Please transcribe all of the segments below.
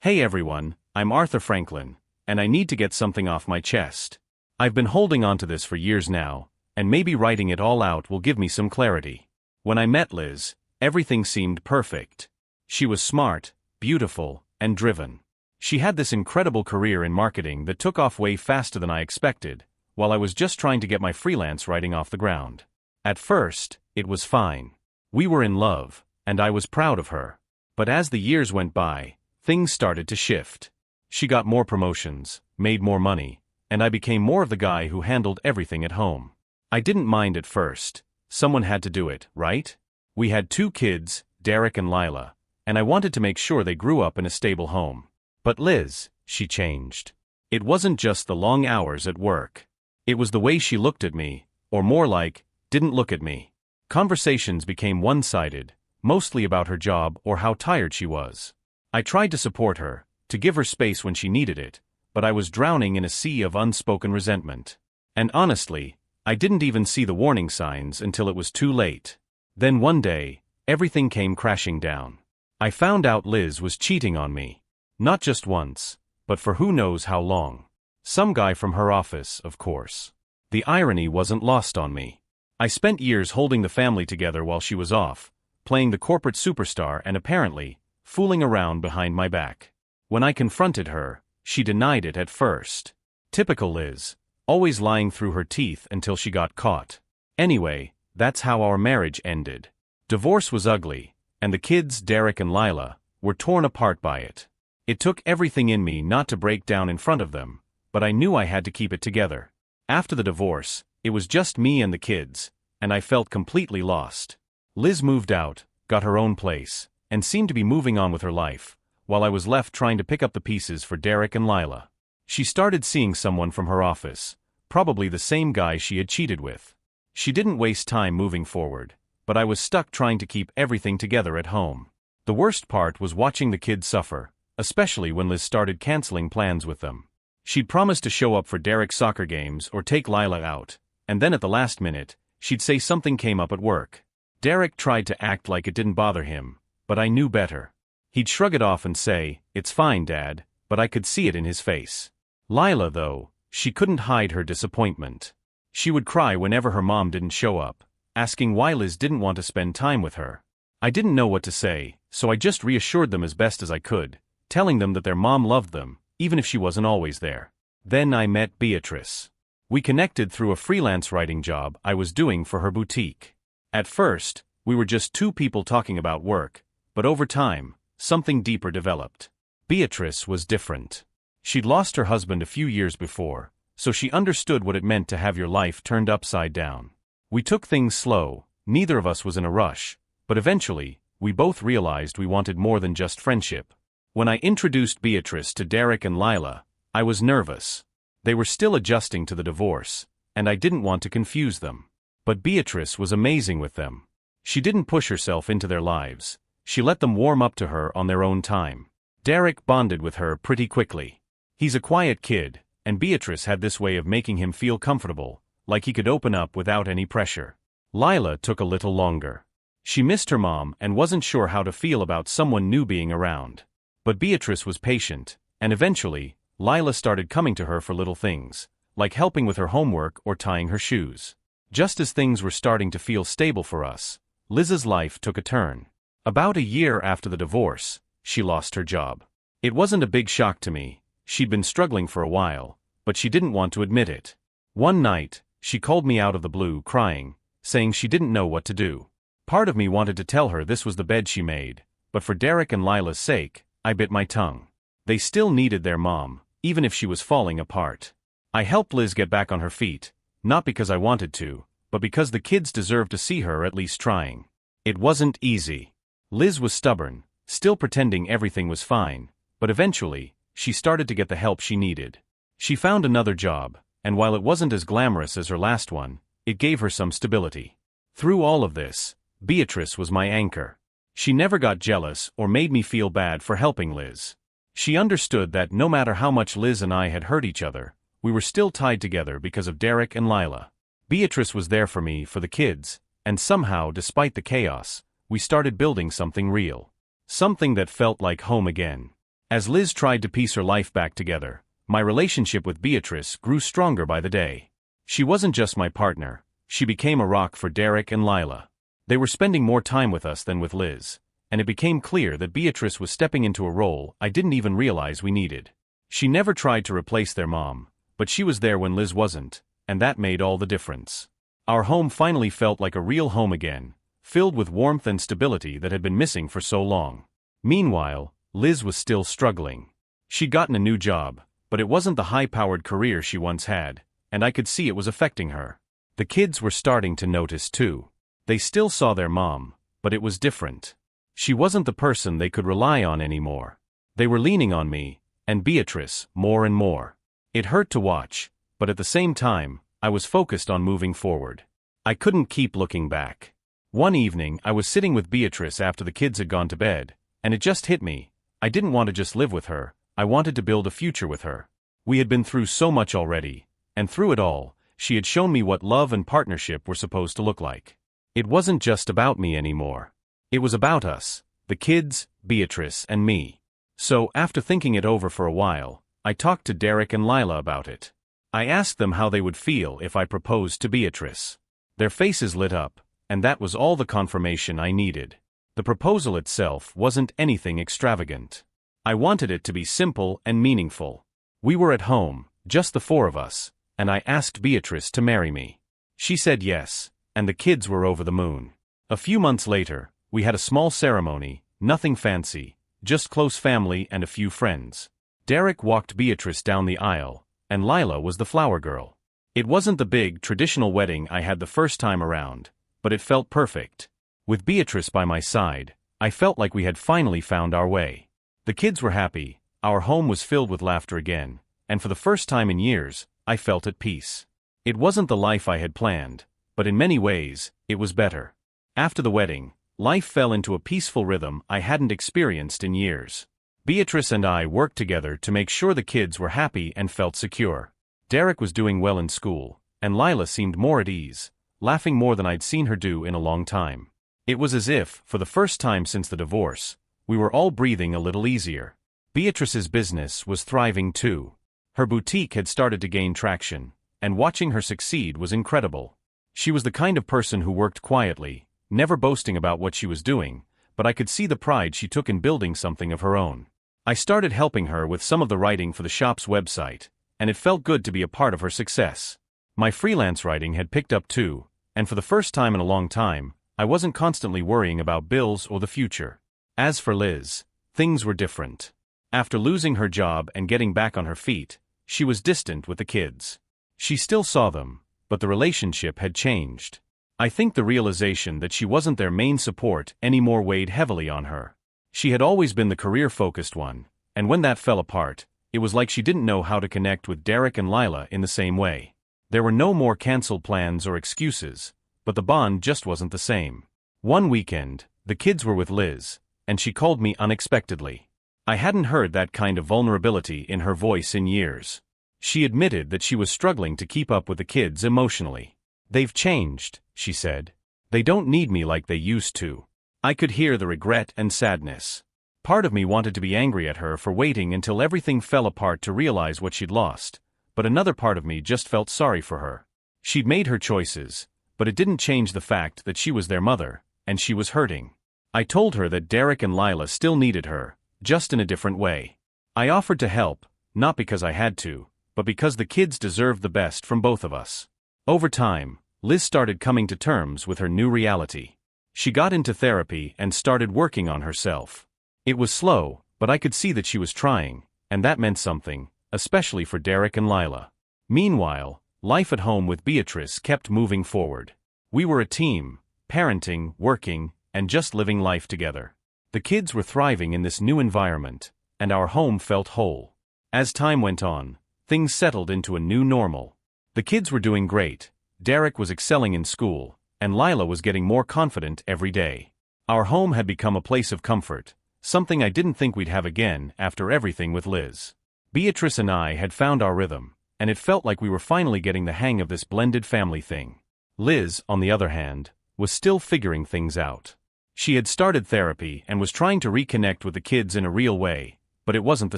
Hey everyone, I'm Arthur Franklin, and I need to get something off my chest. I've been holding on to this for years now, and maybe writing it all out will give me some clarity. When I met Liz, everything seemed perfect. She was smart, beautiful, and driven. She had this incredible career in marketing that took off way faster than I expected, while I was just trying to get my freelance writing off the ground. At first, it was fine. We were in love, and I was proud of her. But as the years went by, things started to shift. She got more promotions, made more money, and I became more of the guy who handled everything at home. I didn't mind at first. Someone had to do it, right? We had 2 kids, Derek and Lila, and I wanted to make sure they grew up in a stable home. But Liz, she changed. It wasn't just the long hours at work. It was the way she looked at me, or more like, didn't look at me. Conversations became one-sided, mostly about her job or how tired she was. I tried to support her, to give her space when she needed it, but I was drowning in a sea of unspoken resentment. And honestly, I didn't even see the warning signs until it was too late. Then one day, everything came crashing down. I found out Liz was cheating on me. Not just once, but for who knows how long. Some guy from her office, of course. The irony wasn't lost on me. I spent years holding the family together while she was off, playing the corporate superstar and apparently, fooling around behind my back. When I confronted her, she denied it at first. Typical Liz, always lying through her teeth until she got caught. Anyway, that's how our marriage ended. Divorce was ugly, and the kids, Derek and Lila, were torn apart by it. It took everything in me not to break down in front of them, but I knew I had to keep it together. After the divorce, it was just me and the kids, and I felt completely lost. Liz moved out, got her own place, and seemed to be moving on with her life, while I was left trying to pick up the pieces for Derek and Lila. She started seeing someone from her office, probably the same guy she had cheated with. She didn't waste time moving forward, but I was stuck trying to keep everything together at home. The worst part was watching the kids suffer, especially when Liz started canceling plans with them. She'd promised to show up for Derek's soccer games or take Lila out, and then at the last minute, she'd say something came up at work. Derek tried to act like it didn't bother him, but I knew better. He'd shrug it off and say, "It's fine, Dad," but I could see it in his face. Lila, though, she couldn't hide her disappointment. She would cry whenever her mom didn't show up, asking why Liz didn't want to spend time with her. I didn't know what to say, so I just reassured them as best as I could, telling them that their mom loved them, even if she wasn't always there. Then I met Beatrice. We connected through a freelance writing job I was doing for her boutique. At first, we were just 2 people talking about work, but over time, something deeper developed. Beatrice was different. She'd lost her husband a few years before, so she understood what it meant to have your life turned upside down. We took things slow, neither of us was in a rush, but eventually, we both realized we wanted more than just friendship. When I introduced Beatrice to Derek and Lila, I was nervous. They were still adjusting to the divorce, and I didn't want to confuse them. But Beatrice was amazing with them. She didn't push herself into their lives. She let them warm up to her on their own time. Derek bonded with her pretty quickly. He's a quiet kid, and Beatrice had this way of making him feel comfortable, like he could open up without any pressure. Lila took a little longer. She missed her mom and wasn't sure how to feel about someone new being around. But Beatrice was patient, and eventually, Lila started coming to her for little things, like helping with her homework or tying her shoes. Just as things were starting to feel stable for us, Liz's life took a turn. About a year after the divorce, she lost her job. It wasn't a big shock to me. She'd been struggling for a while, but she didn't want to admit it. One night, she called me out of the blue crying, saying she didn't know what to do. Part of me wanted to tell her this was the bed she made, but for Derek and Lila's sake, I bit my tongue. They still needed their mom, even if she was falling apart. I helped Liz get back on her feet, not because I wanted to, but because the kids deserved to see her at least trying. It wasn't easy. Liz was stubborn, still pretending everything was fine, but eventually, she started to get the help she needed. She found another job, and while it wasn't as glamorous as her last one, it gave her some stability. Through all of this, Beatrice was my anchor. She never got jealous or made me feel bad for helping Liz. She understood that no matter how much Liz and I had hurt each other, we were still tied together because of Derek and Lila. Beatrice was there for me, for the kids, and somehow, despite the chaos, we started building something real. Something that felt like home again. As Liz tried to piece her life back together, my relationship with Beatrice grew stronger by the day. She wasn't just my partner, she became a rock for Derek and Lila. They were spending more time with us than with Liz, and it became clear that Beatrice was stepping into a role I didn't even realize we needed. She never tried to replace their mom, but she was there when Liz wasn't, and that made all the difference. Our home finally felt like a real home again, filled with warmth and stability that had been missing for so long. Meanwhile, Liz was still struggling. She'd gotten a new job, but it wasn't the high-powered career she once had, and I could see it was affecting her. The kids were starting to notice too. They still saw their mom, but it was different. She wasn't the person they could rely on anymore. They were leaning on me, and Beatrice, more and more. It hurt to watch, but at the same time, I was focused on moving forward. I couldn't keep looking back. One evening, I was sitting with Beatrice after the kids had gone to bed, and it just hit me. I didn't want to just live with her, I wanted to build a future with her. We had been through so much already, and through it all, she had shown me what love and partnership were supposed to look like. It wasn't just about me anymore. It was about us, the kids, Beatrice, and me. So, after thinking it over for a while, I talked to Derek and Lila about it. I asked them how they would feel if I proposed to Beatrice. Their faces lit up, and that was all the confirmation I needed. The proposal itself wasn't anything extravagant. I wanted it to be simple and meaningful. We were at home, just the four of us, and I asked Beatrice to marry me. She said yes, and the kids were over the moon. A few months later, we had a small ceremony, nothing fancy, just close family and a few friends. Derek walked Beatrice down the aisle, and Lila was the flower girl. It wasn't the big, traditional wedding I had the first time around, but it felt perfect. With Beatrice by my side, I felt like we had finally found our way. The kids were happy, our home was filled with laughter again, and for the first time in years, I felt at peace. It wasn't the life I had planned, but in many ways, it was better. After the wedding, life fell into a peaceful rhythm I hadn't experienced in years. Beatrice and I worked together to make sure the kids were happy and felt secure. Derek was doing well in school, and Lila seemed more at ease, laughing more than I'd seen her do in a long time. It was as if, for the first time since the divorce, we were all breathing a little easier. Beatrice's business was thriving too. Her boutique had started to gain traction, and watching her succeed was incredible. She was the kind of person who worked quietly, never boasting about what she was doing, but I could see the pride she took in building something of her own. I started helping her with some of the writing for the shop's website, and it felt good to be a part of her success. My freelance writing had picked up too, and for the first time in a long time, I wasn't constantly worrying about bills or the future. As for Liz, things were different. After losing her job and getting back on her feet, she was distant with the kids. She still saw them, but the relationship had changed. I think the realization that she wasn't their main support anymore weighed heavily on her. She had always been the career-focused one, and when that fell apart, it was like she didn't know how to connect with Derek and Lila in the same way. There were no more canceled plans or excuses, but the bond just wasn't the same. One weekend, the kids were with Liz, and she called me unexpectedly. I hadn't heard that kind of vulnerability in her voice in years. She admitted that she was struggling to keep up with the kids emotionally. "They've changed," she said. "They don't need me like they used to." I could hear the regret and sadness. Part of me wanted to be angry at her for waiting until everything fell apart to realize what she'd lost, but another part of me just felt sorry for her. She'd made her choices, but it didn't change the fact that she was their mother, and she was hurting. I told her that Derek and Lila still needed her, just in a different way. I offered to help, not because I had to, but because the kids deserved the best from both of us. Over time, Liz started coming to terms with her new reality. She got into therapy and started working on herself. It was slow, but I could see that she was trying, and that meant something, especially for Derek and Lila. Meanwhile, life at home with Beatrice kept moving forward. We were a team, parenting, working, and just living life together. The kids were thriving in this new environment, and our home felt whole. As time went on, things settled into a new normal. The kids were doing great, Derek was excelling in school, and Lila was getting more confident every day. Our home had become a place of comfort, something I didn't think we'd have again after everything with Liz. Beatrice and I had found our rhythm, and it felt like we were finally getting the hang of this blended family thing. Liz, on the other hand, was still figuring things out. She had started therapy and was trying to reconnect with the kids in a real way, But it wasn't the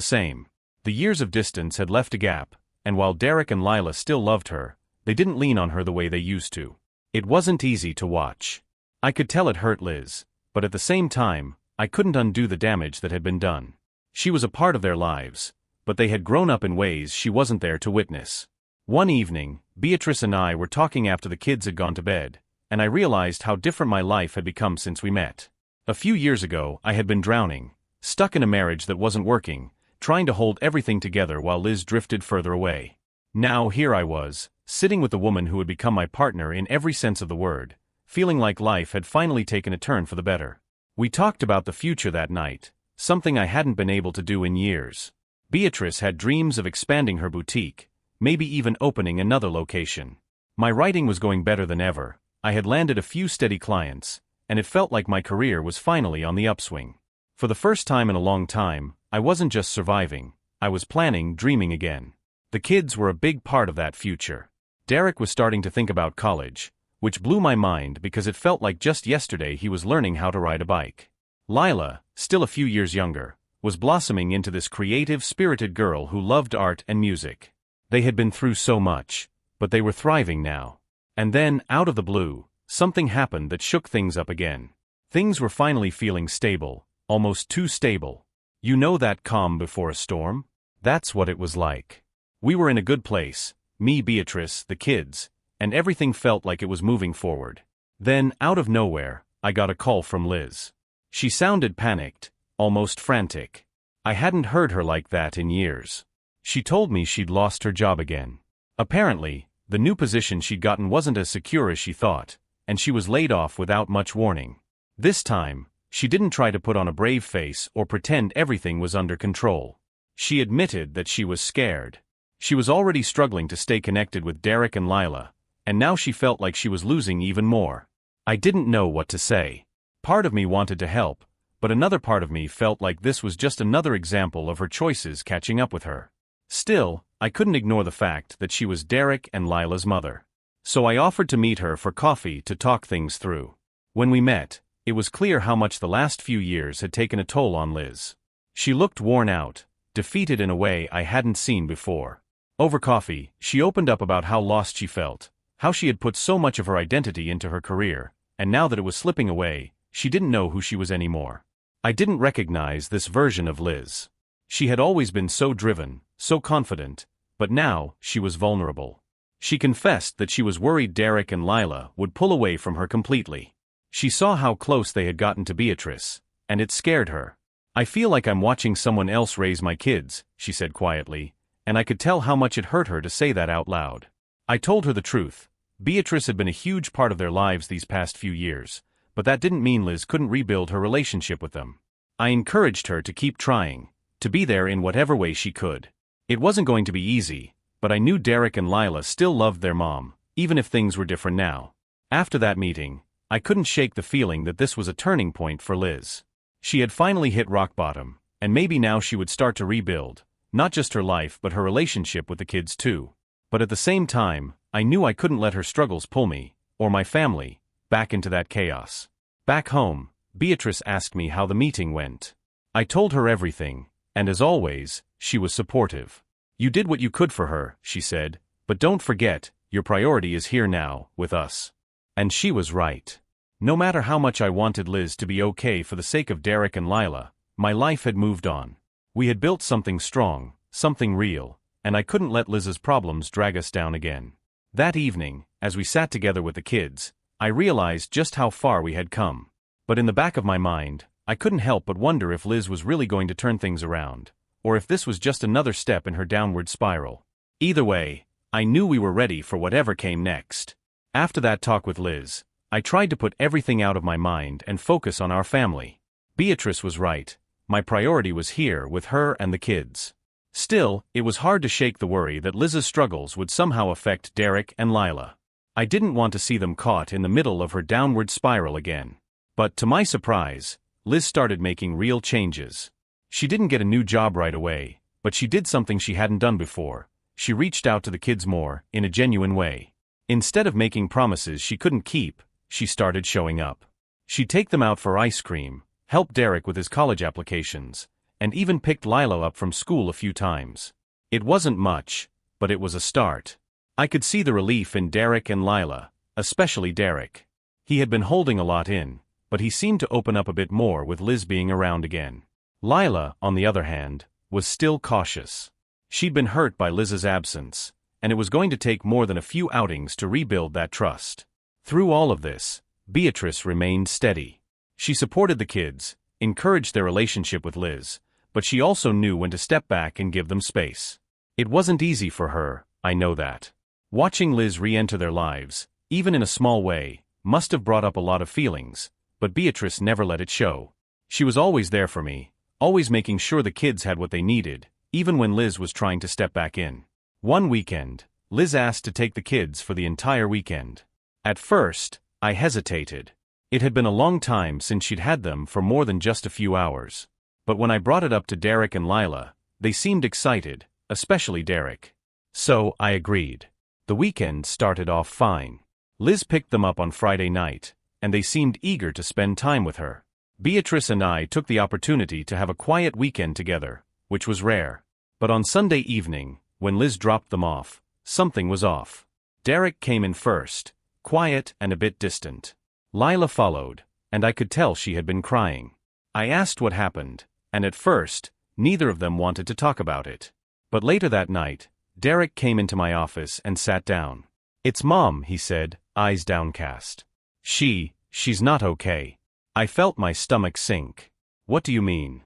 same. The years of distance had left a gap, and while Derek and Lila still loved her, they didn't lean on her the way they used to. It wasn't easy to watch. I could tell it hurt Liz, but at the same time, I couldn't undo the damage that had been done. She was a part of their lives, but they had grown up in ways she wasn't there to witness. One evening, Beatrice and I were talking after the kids had gone to bed, and I realized how different my life had become since we met. A few years ago, I had been drowning, stuck in a marriage that wasn't working, trying to hold everything together while Liz drifted further away. Now here I was, sitting with the woman who had become my partner in every sense of the word, feeling like life had finally taken a turn for the better. We talked about the future that night, something I hadn't been able to do in years. Beatrice had dreams of expanding her boutique, maybe even opening another location. My writing was going better than ever, I had landed a few steady clients, and it felt like my career was finally on the upswing. For the first time in a long time, I wasn't just surviving, I was planning, dreaming again. The kids were a big part of that future. Derek was starting to think about college, which blew my mind because it felt like just yesterday he was learning how to ride a bike. Lila, still a few years younger, was blossoming into this creative, spirited girl who loved art and music. They had been through so much, but they were thriving now. And then, out of the blue, something happened that shook things up again. Things were finally feeling stable, almost too stable. You know that calm before a storm? That's what it was like. We were in a good place, me, Beatrice, the kids, and everything felt like it was moving forward. Then, out of nowhere, I got a call from Liz. She sounded panicked, almost frantic. I hadn't heard her like that in years. She told me she'd lost her job again. Apparently, the new position she'd gotten wasn't as secure as she thought, and she was laid off without much warning. This time, she didn't try to put on a brave face or pretend everything was under control. She admitted that she was scared. She was already struggling to stay connected with Derek and Lila, and now she felt like she was losing even more. I didn't know what to say. Part of me wanted to help, but another part of me felt like this was just another example of her choices catching up with her. Still, I couldn't ignore the fact that she was Derek and Lila's mother. So I offered to meet her for coffee to talk things through. When we met, it was clear how much the last few years had taken a toll on Liz. She looked worn out, defeated in a way I hadn't seen before. Over coffee, she opened up about how lost she felt, how she had put so much of her identity into her career, and now that it was slipping away, she didn't know who she was anymore. I didn't recognize this version of Liz. She had always been so driven, so confident, but now, she was vulnerable. She confessed that she was worried Derek and Lila would pull away from her completely. She saw how close they had gotten to Beatrice, and it scared her. "I feel like I'm watching someone else raise my kids," she said quietly, and I could tell how much it hurt her to say that out loud. I told her the truth. Beatrice had been a huge part of their lives these past few years, but that didn't mean Liz couldn't rebuild her relationship with them. I encouraged her to keep trying, to be there in whatever way she could. It wasn't going to be easy, but I knew Derek and Lila still loved their mom, even if things were different now. After that meeting, I couldn't shake the feeling that this was a turning point for Liz. She had finally hit rock bottom, and maybe now she would start to rebuild, not just her life but her relationship with the kids too. But at the same time, I knew I couldn't let her struggles pull me, or my family, back into that chaos. Back home, Beatrice asked me how the meeting went. I told her everything, and as always, she was supportive. "You did what you could for her," she said, "but don't forget, your priority is here now, with us." And she was right. No matter how much I wanted Liz to be okay for the sake of Derek and Lila, my life had moved on. We had built something strong, something real, and I couldn't let Liz's problems drag us down again. That evening, as we sat together with the kids, I realized just how far we had come. But in the back of my mind, I couldn't help but wonder if Liz was really going to turn things around, or if this was just another step in her downward spiral. Either way, I knew we were ready for whatever came next. After that talk with Liz, I tried to put everything out of my mind and focus on our family. Beatrice was right. My priority was here with her and the kids. Still, it was hard to shake the worry that Liz's struggles would somehow affect Derek and Lila. I didn't want to see them caught in the middle of her downward spiral again. But to my surprise, Liz started making real changes. She didn't get a new job right away, but she did something she hadn't done before. She reached out to the kids more, in a genuine way. Instead of making promises she couldn't keep, she started showing up. She'd take them out for ice cream, help Derek with his college applications, and even picked Lila up from school a few times. It wasn't much, but it was a start. I could see the relief in Derek and Lila, especially Derek. He had been holding a lot in, but he seemed to open up a bit more with Liz being around again. Lila, on the other hand, was still cautious. She'd been hurt by Liz's absence, and it was going to take more than a few outings to rebuild that trust. Through all of this, Beatrice remained steady. She supported the kids, encouraged their relationship with Liz, but she also knew when to step back and give them space. It wasn't easy for her, I know that. Watching Liz re-enter their lives, even in a small way, must have brought up a lot of feelings, but Beatrice never let it show. She was always there for me, always making sure the kids had what they needed, even when Liz was trying to step back in. One weekend, Liz asked to take the kids for the entire weekend. At first, I hesitated. It had been a long time since she'd had them for more than just a few hours. But when I brought it up to Derek and Lila, they seemed excited, especially Derek. So, I agreed. The weekend started off fine. Liz picked them up on Friday night, and they seemed eager to spend time with her. Beatrice and I took the opportunity to have a quiet weekend together, which was rare. But on Sunday evening, when Liz dropped them off, something was off. Derek came in first, quiet and a bit distant. Lila followed, and I could tell she had been crying. I asked what happened, and at first, neither of them wanted to talk about it. But later that night, Derek came into my office and sat down. "It's Mom," he said, eyes downcast. She's not okay." I felt my stomach sink. "What do you mean?"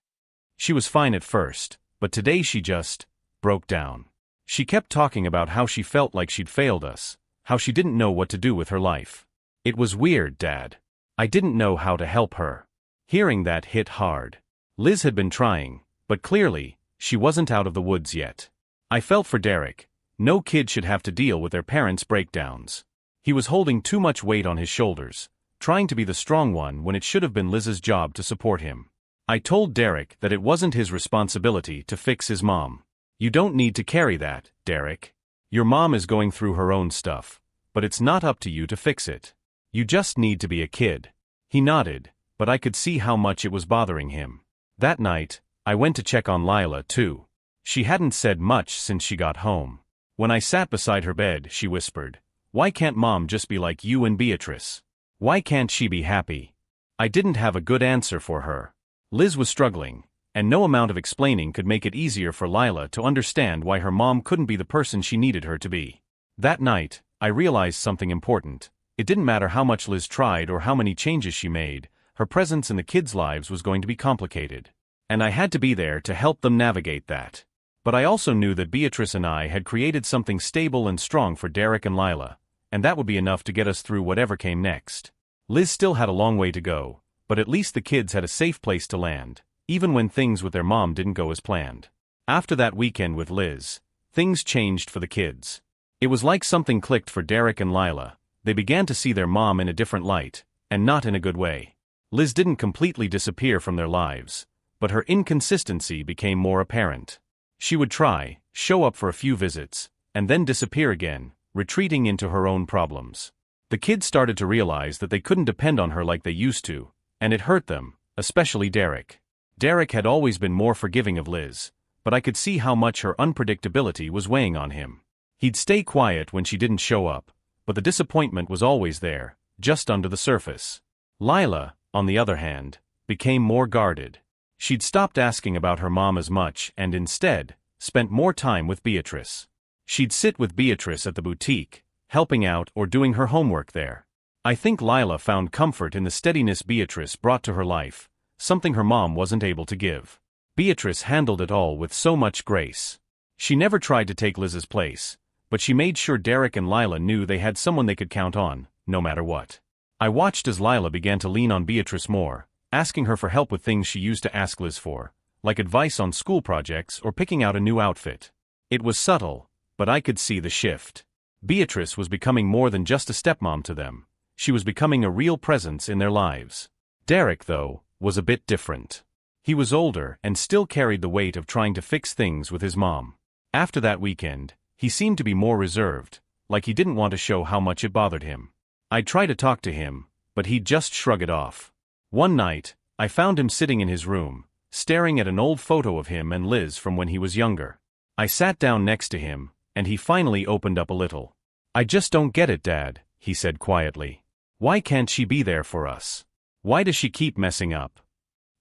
"She was fine at first, but today she just broke down. She kept talking about how she felt like she'd failed us, how she didn't know what to do with her life. It was weird, Dad. I didn't know how to help her." Hearing that hit hard. Liz had been trying, but clearly, she wasn't out of the woods yet. I felt for Derek. No kid should have to deal with their parents' breakdowns. He was holding too much weight on his shoulders, trying to be the strong one when it should have been Liz's job to support him. I told Derek that it wasn't his responsibility to fix his mom. "You don't need to carry that, Derek. Your mom is going through her own stuff, but it's not up to you to fix it. You just need to be a kid." He nodded, but I could see how much it was bothering him. That night, I went to check on Lila too. She hadn't said much since she got home. When I sat beside her bed, she whispered, "Why can't Mom just be like you and Beatrice? Why can't she be happy?" I didn't have a good answer for her. Liz was struggling, and no amount of explaining could make it easier for Lila to understand why her mom couldn't be the person she needed her to be. That night, I realized something important. It didn't matter how much Liz tried or how many changes she made, her presence in the kids' lives was going to be complicated. And I had to be there to help them navigate that. But I also knew that Beatrice and I had created something stable and strong for Derek and Lila, and that would be enough to get us through whatever came next. Liz still had a long way to go, but at least the kids had a safe place to land, even when things with their mom didn't go as planned. After that weekend with Liz, things changed for the kids. It was like something clicked for Derek and Lila. They began to see their mom in a different light, and not in a good way. Liz didn't completely disappear from their lives, but her inconsistency became more apparent. She would try, show up for a few visits, and then disappear again, retreating into her own problems. The kids started to realize that they couldn't depend on her like they used to, and it hurt them, especially Derek. Derek had always been more forgiving of Liz, but I could see how much her unpredictability was weighing on him. He'd stay quiet when she didn't show up, but the disappointment was always there, just under the surface. Lila, on the other hand, became more guarded. She'd stopped asking about her mom as much and instead, spent more time with Beatrice. She'd sit with Beatrice at the boutique, helping out or doing her homework there. I think Lila found comfort in the steadiness Beatrice brought to her life, something her mom wasn't able to give. Beatrice handled it all with so much grace. She never tried to take Liz's place, but she made sure Derek and Lila knew they had someone they could count on, no matter what. I watched as Lila began to lean on Beatrice more, asking her for help with things she used to ask Liz for, like advice on school projects or picking out a new outfit. It was subtle, but I could see the shift. Beatrice was becoming more than just a stepmom to them. She was becoming a real presence in their lives. Derek, though, was a bit different. He was older and still carried the weight of trying to fix things with his mom. After that weekend, he seemed to be more reserved, like he didn't want to show how much it bothered him. I'd try to talk to him, but he'd just shrug it off. One night, I found him sitting in his room, staring at an old photo of him and Liz from when he was younger. I sat down next to him, and he finally opened up a little. "I just don't get it, Dad," he said quietly. "Why can't she be there for us? Why does she keep messing up?"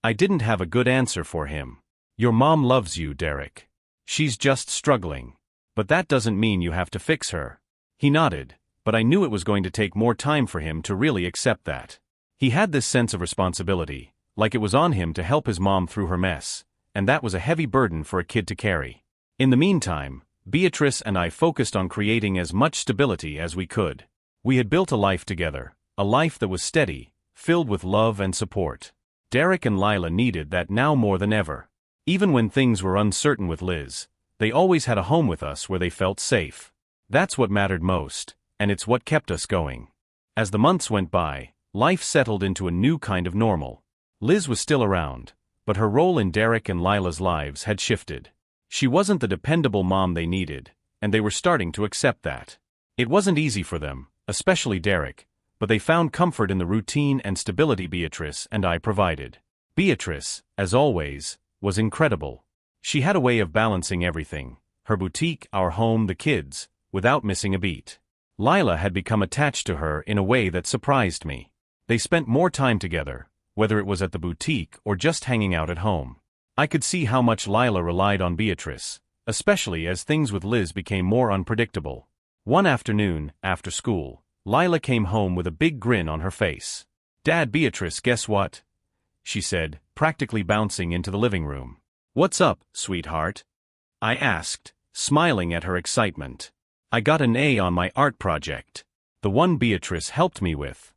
I didn't have a good answer for him. "Your mom loves you, Derek. She's just struggling. But that doesn't mean you have to fix her." He nodded, but I knew it was going to take more time for him to really accept that. He had this sense of responsibility, like it was on him to help his mom through her mess, and that was a heavy burden for a kid to carry. In the meantime, Beatrice and I focused on creating as much stability as we could. We had built a life together, a life that was steady, filled with love and support. Derek and Lila needed that now more than ever. Even when things were uncertain with Liz, they always had a home with us where they felt safe. That's what mattered most, and it's what kept us going. As the months went by, life settled into a new kind of normal. Liz was still around, but her role in Derek and Lila's lives had shifted. She wasn't the dependable mom they needed, and they were starting to accept that. It wasn't easy for them, especially Derek, but they found comfort in the routine and stability Beatrice and I provided. Beatrice, as always, was incredible. She had a way of balancing everything, her boutique, our home, the kids, without missing a beat. Lila had become attached to her in a way that surprised me. They spent more time together, whether it was at the boutique or just hanging out at home. I could see how much Lila relied on Beatrice, especially as things with Liz became more unpredictable. One afternoon, after school, Lila came home with a big grin on her face. "Dad, Beatrice, guess what?" she said, practically bouncing into the living room. "What's up, sweetheart?" I asked, smiling at her excitement. "I got an A on my art project. The one Beatrice helped me with."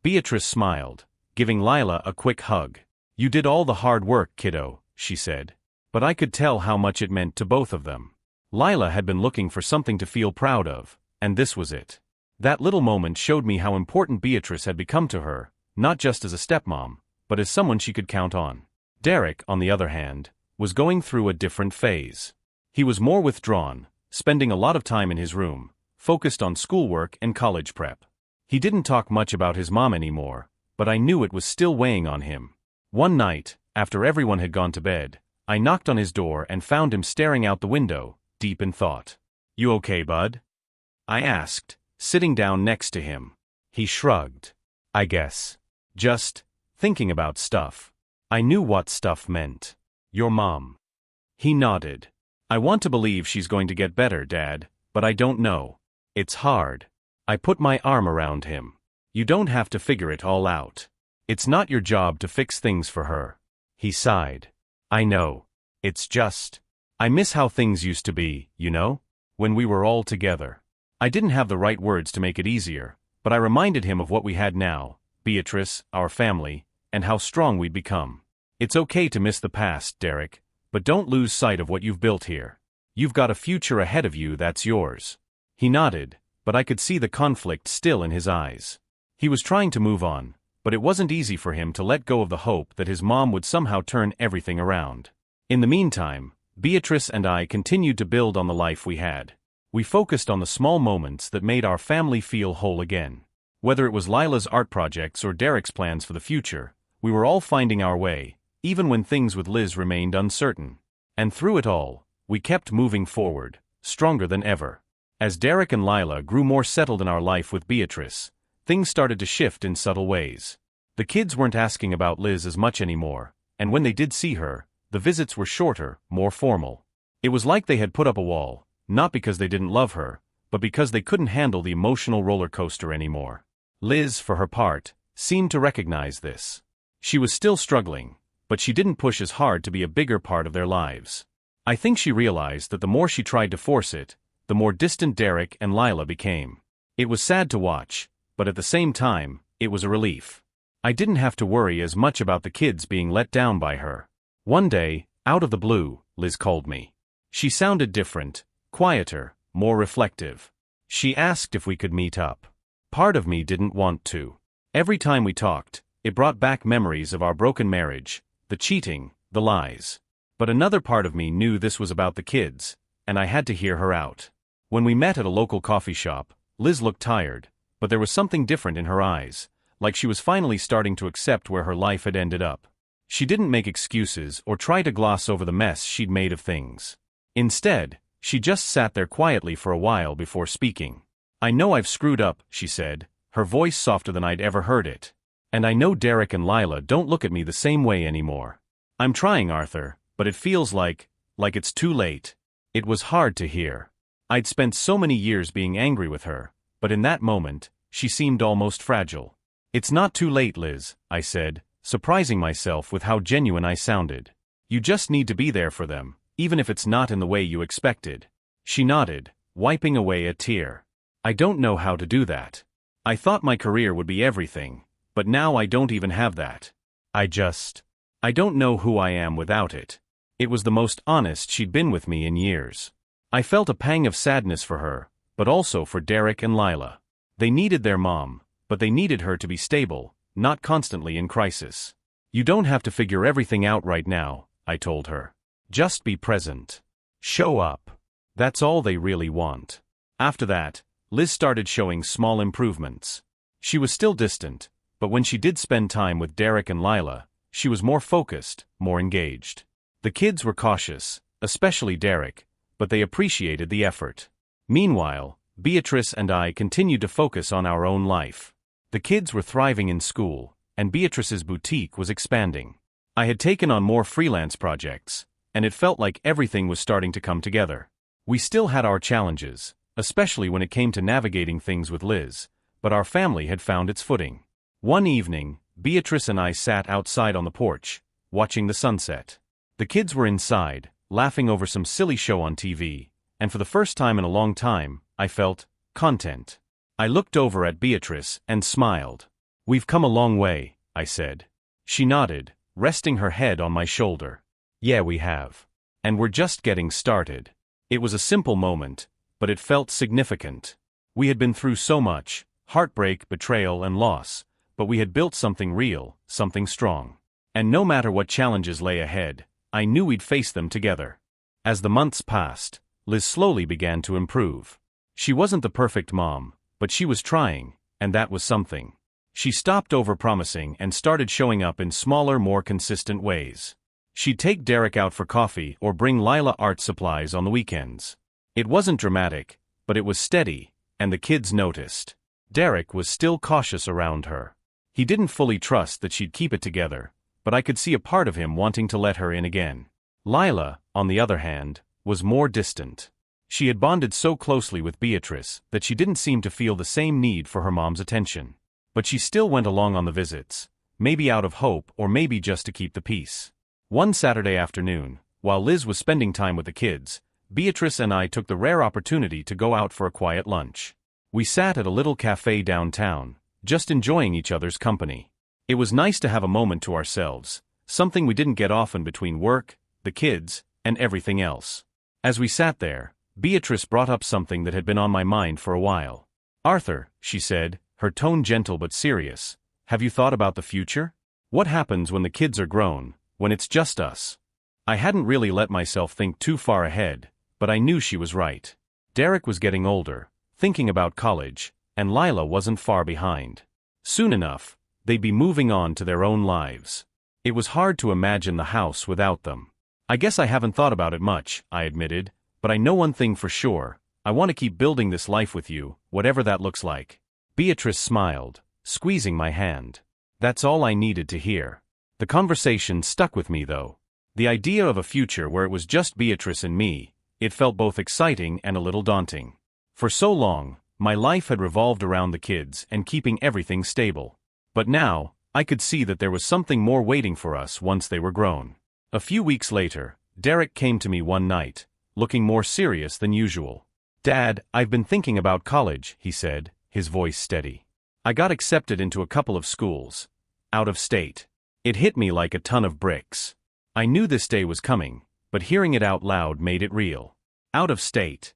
Beatrice smiled, giving Lila a quick hug. "You did all the hard work, kiddo," she said. But I could tell how much it meant to both of them. Lila had been looking for something to feel proud of, and this was it. That little moment showed me how important Beatrice had become to her, not just as a stepmom, but as someone she could count on. Derek, on the other hand, was going through a different phase. He was more withdrawn, spending a lot of time in his room, focused on schoolwork and college prep. He didn't talk much about his mom anymore, but I knew it was still weighing on him. One night, after everyone had gone to bed, I knocked on his door and found him staring out the window, deep in thought. "You okay, bud?" I asked, sitting down next to him. He shrugged. "I guess. Just thinking about stuff." I knew what stuff meant. "Your mom." He nodded. "I want to believe she's going to get better, Dad, but I don't know. It's hard." I put my arm around him. "You don't have to figure it all out. It's not your job to fix things for her." He sighed. "I know. It's just, I miss how things used to be, you know? When we were all together." I didn't have the right words to make it easier, but I reminded him of what we had now, Beatrice, our family, and how strong we'd become. "It's okay to miss the past, Derek, but don't lose sight of what you've built here. You've got a future ahead of you that's yours." He nodded, but I could see the conflict still in his eyes. He was trying to move on, but it wasn't easy for him to let go of the hope that his mom would somehow turn everything around. In the meantime, Beatrice and I continued to build on the life we had. We focused on the small moments that made our family feel whole again. Whether it was Lila's art projects or Derek's plans for the future, we were all finding our way, even when things with Liz remained uncertain. And through it all, we kept moving forward, stronger than ever. As Derek and Lila grew more settled in our life with Beatrice, things started to shift in subtle ways. The kids weren't asking about Liz as much anymore, and when they did see her, the visits were shorter, more formal. It was like they had put up a wall, not because they didn't love her, but because they couldn't handle the emotional roller coaster anymore. Liz, for her part, seemed to recognize this. She was still struggling, but she didn't push as hard to be a bigger part of their lives. I think she realized that the more she tried to force it, the more distant Derek and Lila became. It was sad to watch, but at the same time, it was a relief. I didn't have to worry as much about the kids being let down by her. One day, out of the blue, Liz called me. She sounded different, quieter, more reflective. She asked if we could meet up. Part of me didn't want to. Every time we talked, it brought back memories of our broken marriage, the cheating, the lies. But another part of me knew this was about the kids, and I had to hear her out. When we met at a local coffee shop, Liz looked tired, but there was something different in her eyes, like she was finally starting to accept where her life had ended up. She didn't make excuses or try to gloss over the mess she'd made of things. Instead, she just sat there quietly for a while before speaking. "I know I've screwed up," she said, her voice softer than I'd ever heard it. "And I know Derek and Lila don't look at me the same way anymore. I'm trying, Arthur, but it feels like it's too late." It was hard to hear. I'd spent so many years being angry with her, but in that moment, she seemed almost fragile. "It's not too late, Liz," I said, surprising myself with how genuine I sounded. "You just need to be there for them, even if it's not in the way you expected." She nodded, wiping away a tear. "I don't know how to do that. I thought my career would be everything, but now I don't even have that. I don't know who I am without it." It was the most honest she'd been with me in years. I felt a pang of sadness for her, but also for Derek and Lila. They needed their mom, but they needed her to be stable, not constantly in crisis. "You don't have to figure everything out right now," I told her. "Just be present. Show up. That's all they really want." After that, Liz started showing small improvements. She was still distant, but when she did spend time with Derek and Lila, she was more focused, more engaged. The kids were cautious, especially Derek, but they appreciated the effort. Meanwhile, Beatrice and I continued to focus on our own life. The kids were thriving in school, and Beatrice's boutique was expanding. I had taken on more freelance projects, and it felt like everything was starting to come together. We still had our challenges, especially when it came to navigating things with Liz, but our family had found its footing. One evening, Beatrice and I sat outside on the porch, watching the sunset. The kids were inside, laughing over some silly show on TV, and for the first time in a long time, I felt content. I looked over at Beatrice and smiled. "We've come a long way," I said. She nodded, resting her head on my shoulder. "Yeah, we have. And we're just getting started." It was a simple moment, but it felt significant. We had been through so much, heartbreak, betrayal, and loss, but we had built something real, something strong. And no matter what challenges lay ahead, I knew we'd face them together. As the months passed, Liz slowly began to improve. She wasn't the perfect mom, but she was trying, and that was something. She stopped overpromising and started showing up in smaller, more consistent ways. She'd take Derek out for coffee or bring Lila art supplies on the weekends. It wasn't dramatic, but it was steady, and the kids noticed. Derek was still cautious around her. He didn't fully trust that she'd keep it together, but I could see a part of him wanting to let her in again. Lila, on the other hand, was more distant. She had bonded so closely with Beatrice that she didn't seem to feel the same need for her mom's attention. But she still went along on the visits, maybe out of hope or maybe just to keep the peace. One Saturday afternoon, while Liz was spending time with the kids, Beatrice and I took the rare opportunity to go out for a quiet lunch. We sat at a little cafe downtown, just enjoying each other's company. It was nice to have a moment to ourselves, something we didn't get often between work, the kids, and everything else. As we sat there, Beatrice brought up something that had been on my mind for a while. "Arthur," she said, her tone gentle but serious, "have you thought about the future? What happens when the kids are grown, when it's just us?" I hadn't really let myself think too far ahead, but I knew she was right. Derek was getting older, thinking about college, and Lila wasn't far behind. Soon enough, they'd be moving on to their own lives. It was hard to imagine the house without them. "I guess I haven't thought about it much," I admitted, "but I know one thing for sure. I want to keep building this life with you, whatever that looks like." Beatrice smiled, squeezing my hand. That's all I needed to hear. The conversation stuck with me though. The idea of a future where it was just Beatrice and me, it felt both exciting and a little daunting. For so long, my life had revolved around the kids and keeping everything stable. But now, I could see that there was something more waiting for us once they were grown. A few weeks later, Derek came to me one night, looking more serious than usual. "Dad, I've been thinking about college," he said, his voice steady. "I got accepted into a couple of schools. Out of state." It hit me like a ton of bricks. I knew this day was coming, but hearing it out loud made it real. "Out of state?"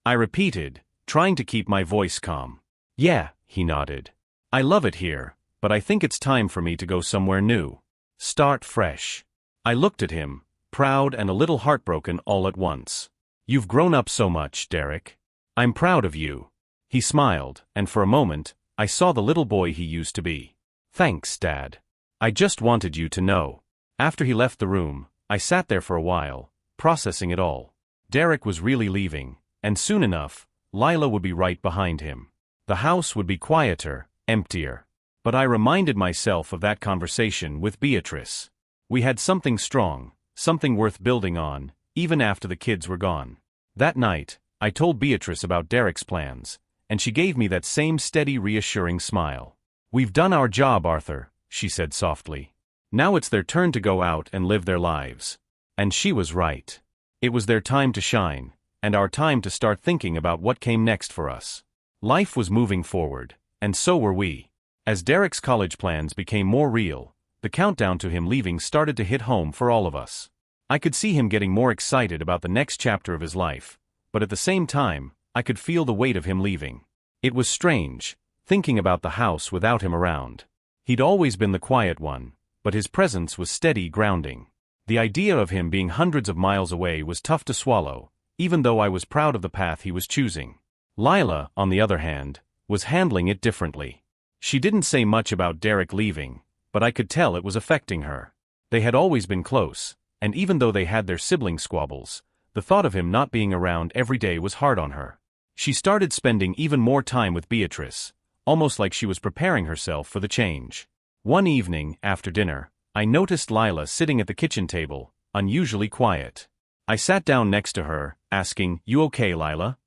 I repeated, trying to keep my voice calm. "Yeah," he nodded. "I love it here, but I think it's time for me to go somewhere new. Start fresh." I looked at him, proud and a little heartbroken all at once. "You've grown up so much, Derek. I'm proud of you." He smiled, and for a moment, I saw the little boy he used to be. "Thanks, Dad. I just wanted you to know." After he left the room, I sat there for a while, processing it all. Derek was really leaving, and soon enough, Lila would be right behind him. The house would be quieter, emptier. But I reminded myself of that conversation with Beatrice. We had something strong, something worth building on, even after the kids were gone. That night, I told Beatrice about Derek's plans, and she gave me that same steady, reassuring smile. "We've done our job, Arthur," she said softly. "Now it's their turn to go out and live their lives." And she was right. It was their time to shine, and our time to start thinking about what came next for us. Life was moving forward, and so were we. As Derek's college plans became more real, the countdown to him leaving started to hit home for all of us. I could see him getting more excited about the next chapter of his life, but at the same time, I could feel the weight of him leaving. It was strange, thinking about the house without him around. He'd always been the quiet one, but his presence was steady, grounding. The idea of him being hundreds of miles away was tough to swallow, even though I was proud of the path he was choosing. Lila, on the other hand, was handling it differently. She didn't say much about Derek leaving, but I could tell it was affecting her. They had always been close, and even though they had their sibling squabbles, the thought of him not being around every day was hard on her. She started spending even more time with Beatrice, almost like she was preparing herself for the change. One evening, after dinner, I noticed Lila sitting at the kitchen table, unusually quiet. I sat down next to her, asking, "You okay, Lila?"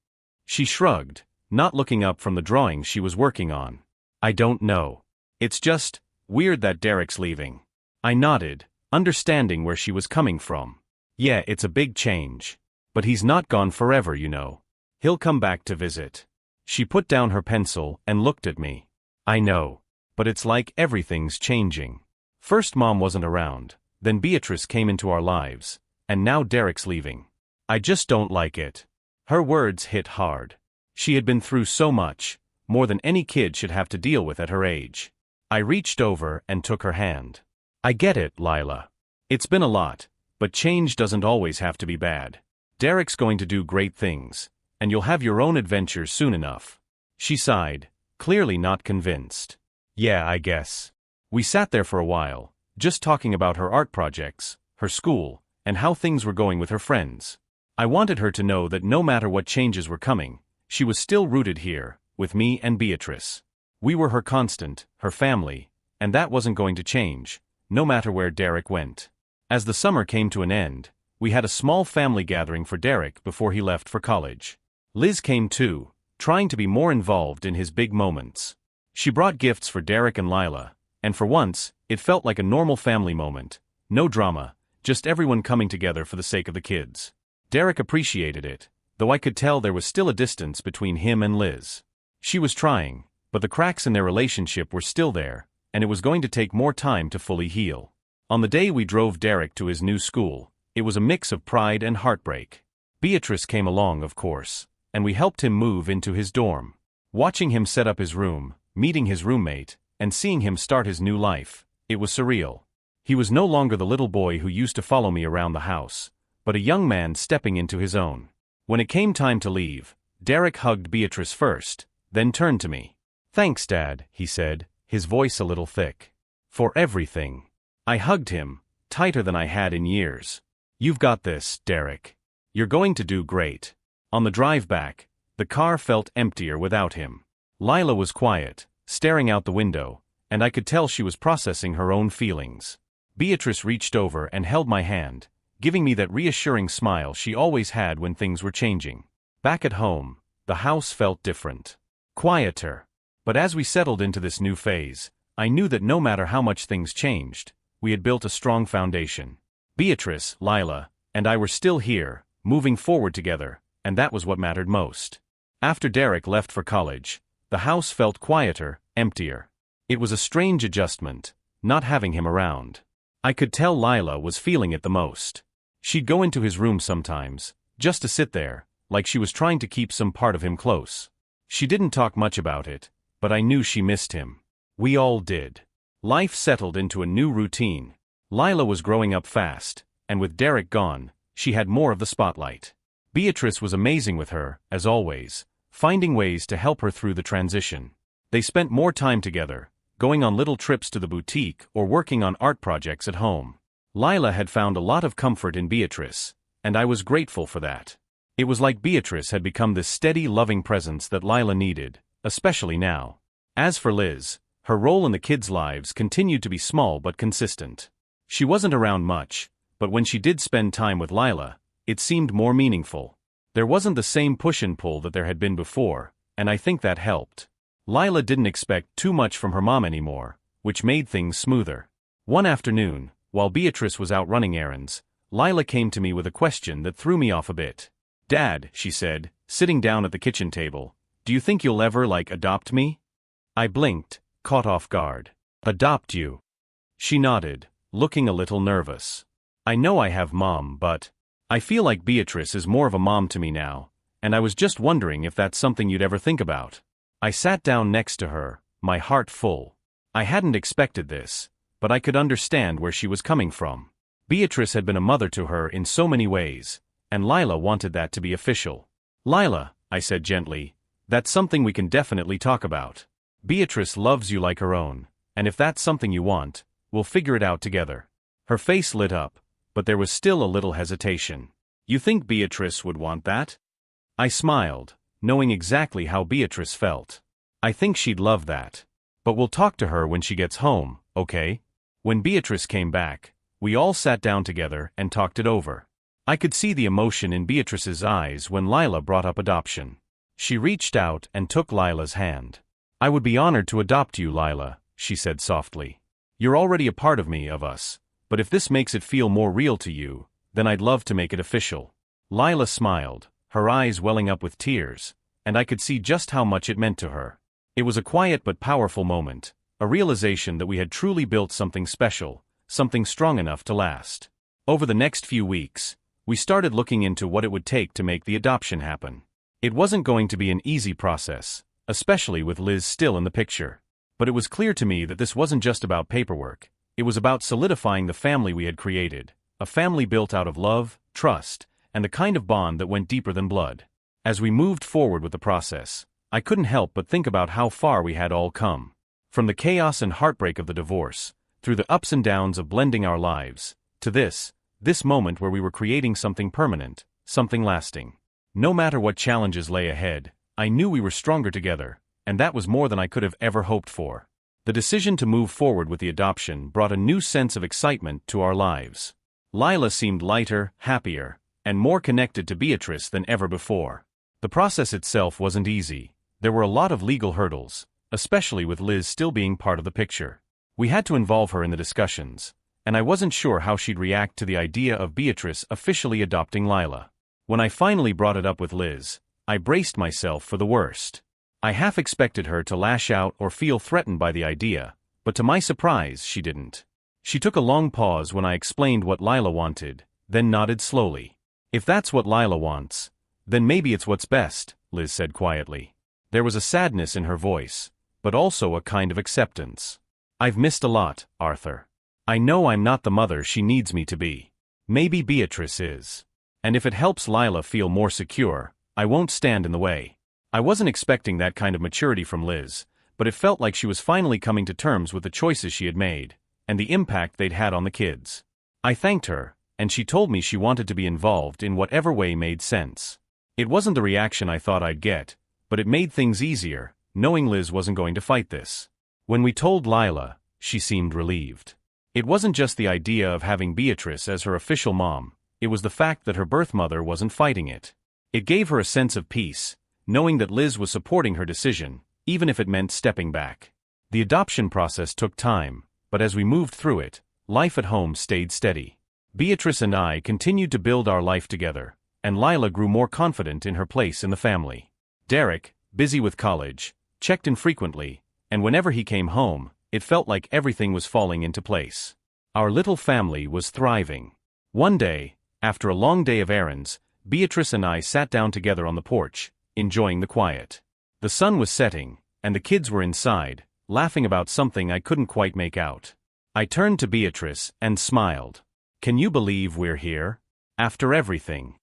She shrugged, not looking up from the drawing she was working on. "I don't know. It's just weird that Derek's leaving." I nodded, understanding where she was coming from. "Yeah, it's a big change. But he's not gone forever, you know. He'll come back to visit." She put down her pencil and looked at me. "I know. But it's like everything's changing. First Mom wasn't around, then Beatrice came into our lives, and now Derek's leaving. I just don't like it." Her words hit hard. She had been through so much, more than any kid should have to deal with at her age. I reached over and took her hand. "I get it, Lila. It's been a lot, but change doesn't always have to be bad. Derek's going to do great things, and you'll have your own adventures soon enough." She sighed, clearly not convinced. "Yeah, I guess." We sat there for a while, just talking about her art projects, her school, and how things were going with her friends. I wanted her to know that no matter what changes were coming, she was still rooted here, with me and Beatrice. We were her constant, her family, and that wasn't going to change, no matter where Derek went. As the summer came to an end, we had a small family gathering for Derek before he left for college. Liz came too, trying to be more involved in his big moments. She brought gifts for Derek and Lila, and for once, it felt like a normal family moment. No drama, just everyone coming together for the sake of the kids. Derek appreciated it, though I could tell there was still a distance between him and Liz. She was trying, but the cracks in their relationship were still there, and it was going to take more time to fully heal. On the day we drove Derek to his new school, it was a mix of pride and heartbreak. Beatrice came along, of course, and we helped him move into his dorm. Watching him set up his room, meeting his roommate, and seeing him start his new life, it was surreal. He was no longer the little boy who used to follow me around the house, but a young man stepping into his own. When it came time to leave, Derek hugged Beatrice first, then turned to me. "Thanks, Dad," he said, his voice a little thick. "For everything." I hugged him, tighter than I had in years. "You've got this, Derek. You're going to do great." On the drive back, the car felt emptier without him. Lila was quiet, staring out the window, and I could tell she was processing her own feelings. Beatrice reached over and held my hand, giving me that reassuring smile she always had when things were changing. Back at home, the house felt different. Quieter. But as we settled into this new phase, I knew that no matter how much things changed, we had built a strong foundation. Beatrice, Lila, and I were still here, moving forward together, and that was what mattered most. After Derek left for college, the house felt quieter, emptier. It was a strange adjustment, not having him around. I could tell Lila was feeling it the most. She'd go into his room sometimes, just to sit there, like she was trying to keep some part of him close. She didn't talk much about it, but I knew she missed him. We all did. Life settled into a new routine. Lila was growing up fast, and with Derek gone, she had more of the spotlight. Beatrice was amazing with her, as always, finding ways to help her through the transition. They spent more time together, going on little trips to the boutique or working on art projects at home. Lila had found a lot of comfort in Beatrice, and I was grateful for that. It was like Beatrice had become this steady, loving presence that Lila needed, especially now. As for Liz, her role in the kids' lives continued to be small but consistent. She wasn't around much, but when she did spend time with Lila, it seemed more meaningful. There wasn't the same push and pull that there had been before, and I think that helped. Lila didn't expect too much from her mom anymore, which made things smoother. One afternoon, while Beatrice was out running errands, Lila came to me with a question that threw me off a bit. "Dad," she said, sitting down at the kitchen table, "do you think you'll ever, adopt me?" I blinked, caught off guard. "Adopt you?" She nodded, looking a little nervous. "I know I have mom, but I feel like Beatrice is more of a mom to me now, and I was just wondering if that's something you'd ever think about." I sat down next to her, my heart full. I hadn't expected this, but I could understand where she was coming from. Beatrice had been a mother to her in so many ways, and Lila wanted that to be official. "Lila," I said gently, "that's something we can definitely talk about. Beatrice loves you like her own, and if that's something you want, we'll figure it out together." Her face lit up, but there was still a little hesitation. "You think Beatrice would want that?" I smiled, knowing exactly how Beatrice felt. "I think she'd love that. But we'll talk to her when she gets home, okay?" When Beatrice came back, we all sat down together and talked it over. I could see the emotion in Beatrice's eyes when Lila brought up adoption. She reached out and took Lila's hand. "I would be honored to adopt you, Lila," she said softly. "You're already a part of me, of us, but if this makes it feel more real to you, then I'd love to make it official." Lila smiled, her eyes welling up with tears, and I could see just how much it meant to her. It was a quiet but powerful moment, a realization that we had truly built something special, something strong enough to last. Over the next few weeks, we started looking into what it would take to make the adoption happen. It wasn't going to be an easy process, especially with Liz still in the picture. But it was clear to me that this wasn't just about paperwork, it was about solidifying the family we had created, a family built out of love, trust, and the kind of bond that went deeper than blood. As we moved forward with the process, I couldn't help but think about how far we had all come. From the chaos and heartbreak of the divorce, through the ups and downs of blending our lives, to this moment where we were creating something permanent, something lasting. No matter what challenges lay ahead, I knew we were stronger together, and that was more than I could have ever hoped for. The decision to move forward with the adoption brought a new sense of excitement to our lives. Lila seemed lighter, happier, and more connected to Beatrice than ever before. The process itself wasn't easy. There were a lot of legal hurdles, especially with Liz still being part of the picture. We had to involve her in the discussions, and I wasn't sure how she'd react to the idea of Beatrice officially adopting Lila. When I finally brought it up with Liz, I braced myself for the worst. I half expected her to lash out or feel threatened by the idea, but to my surprise, she didn't. She took a long pause when I explained what Lila wanted, then nodded slowly. "If that's what Lila wants, then maybe it's what's best," Liz said quietly. There was a sadness in her voice, but also a kind of acceptance. "I've missed a lot, Arthur. I know I'm not the mother she needs me to be. Maybe Beatrice is. And if it helps Lila feel more secure, I won't stand in the way." I wasn't expecting that kind of maturity from Liz, but it felt like she was finally coming to terms with the choices she had made, and the impact they'd had on the kids. I thanked her, and she told me she wanted to be involved in whatever way made sense. It wasn't the reaction I thought I'd get, but it made things easier, knowing Liz wasn't going to fight this. When we told Lila, she seemed relieved. It wasn't just the idea of having Beatrice as her official mom, it was the fact that her birth mother wasn't fighting it. It gave her a sense of peace, knowing that Liz was supporting her decision, even if it meant stepping back. The adoption process took time, but as we moved through it, life at home stayed steady. Beatrice and I continued to build our life together, and Lila grew more confident in her place in the family. Derek, busy with college, checked in frequently, and whenever he came home, it felt like everything was falling into place. Our little family was thriving. One day, after a long day of errands, Beatrice and I sat down together on the porch, enjoying the quiet. The sun was setting, and the kids were inside, laughing about something I couldn't quite make out. I turned to Beatrice and smiled. "Can you believe we're here? After everything?"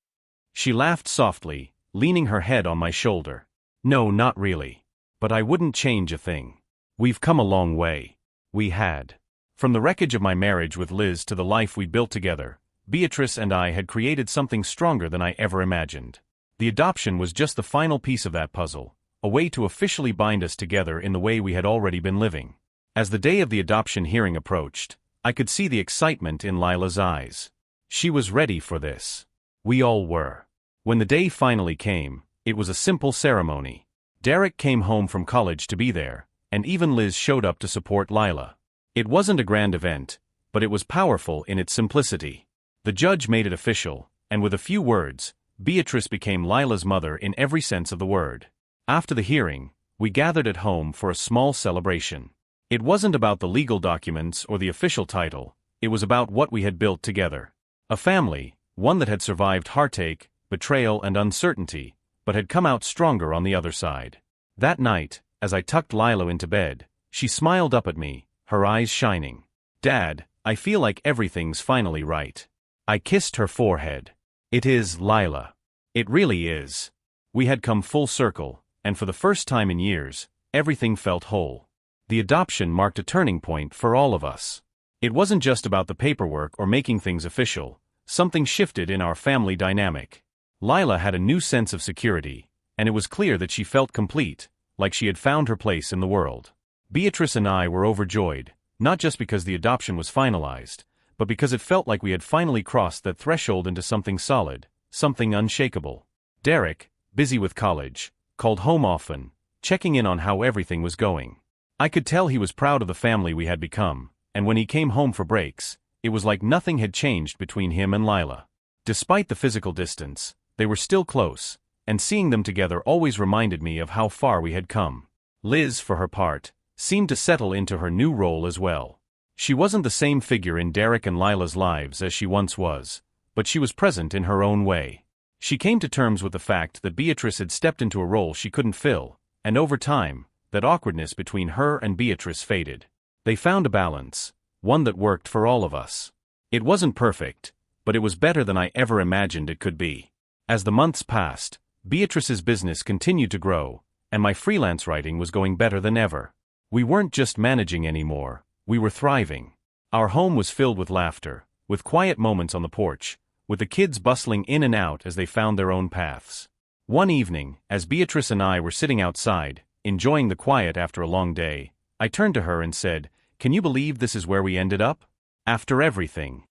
She laughed softly, leaning her head on my shoulder. "No, not really. But I wouldn't change a thing. We've come a long way." We had. From the wreckage of my marriage with Liz to the life we built together, Beatrice and I had created something stronger than I ever imagined. The adoption was just the final piece of that puzzle, a way to officially bind us together in the way we had already been living. As the day of the adoption hearing approached, I could see the excitement in Lila's eyes. She was ready for this. We all were. When the day finally came, it was a simple ceremony. Derek came home from college to be there, and even Liz showed up to support Lila. It wasn't a grand event, but it was powerful in its simplicity. The judge made it official, and with a few words, Beatrice became Lila's mother in every sense of the word. After the hearing, we gathered at home for a small celebration. It wasn't about the legal documents or the official title, it was about what we had built together. A family, one that had survived heartache, betrayal and uncertainty, but had come out stronger on the other side. That night, as I tucked Lila into bed, she smiled up at me, her eyes shining. "Dad, I feel like everything's finally right." I kissed her forehead. "It is, Lila. It really is." We had come full circle, and for the first time in years, everything felt whole. The adoption marked a turning point for all of us. It wasn't just about the paperwork or making things official, something shifted in our family dynamic. Lila had a new sense of security, and it was clear that she felt complete, like she had found her place in the world. Beatrice and I were overjoyed, not just because the adoption was finalized, but because it felt like we had finally crossed that threshold into something solid, something unshakable. Derek, busy with college, called home often, checking in on how everything was going. I could tell he was proud of the family we had become, and when he came home for breaks, it was like nothing had changed between him and Lila. Despite the physical distance, they were still close, and seeing them together always reminded me of how far we had come. Liz, for her part, seemed to settle into her new role as well. She wasn't the same figure in Derek and Lila's lives as she once was, but she was present in her own way. She came to terms with the fact that Beatrice had stepped into a role she couldn't fill, and over time, that awkwardness between her and Beatrice faded. They found a balance, one that worked for all of us. It wasn't perfect, but it was better than I ever imagined it could be. As the months passed, Beatrice's business continued to grow, and my freelance writing was going better than ever. We weren't just managing anymore, we were thriving. Our home was filled with laughter, with quiet moments on the porch, with the kids bustling in and out as they found their own paths. One evening, as Beatrice and I were sitting outside, enjoying the quiet after a long day, I turned to her and said, "Can you believe this is where we ended up? After everything."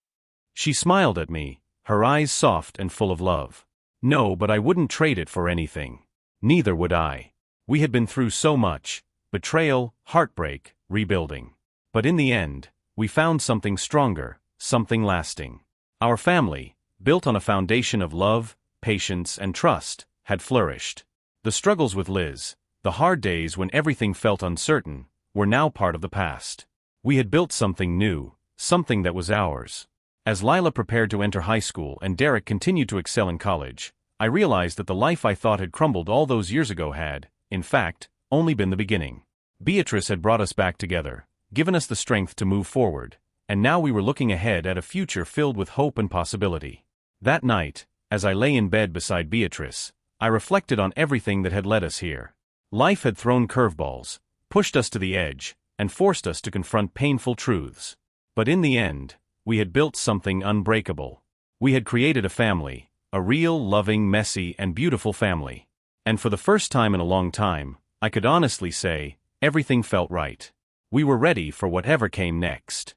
She smiled at me, her eyes soft and full of love. "No, but I wouldn't trade it for anything." Neither would I. We had been through so much: betrayal, heartbreak, rebuilding. But in the end, we found something stronger, something lasting. Our family, built on a foundation of love, patience, and trust, had flourished. The struggles with Liz, the hard days when everything felt uncertain, were now part of the past. We had built something new, something that was ours. As Lila prepared to enter high school and Derek continued to excel in college, I realized that the life I thought had crumbled all those years ago had, in fact, only been the beginning. Beatrice had brought us back together, given us the strength to move forward, and now we were looking ahead at a future filled with hope and possibility. That night, as I lay in bed beside Beatrice, I reflected on everything that had led us here. Life had thrown curveballs, pushed us to the edge, and forced us to confront painful truths. But in the end, we had built something unbreakable. We had created a family, a real, loving, messy, and beautiful family. And for the first time in a long time, I could honestly say, everything felt right. We were ready for whatever came next.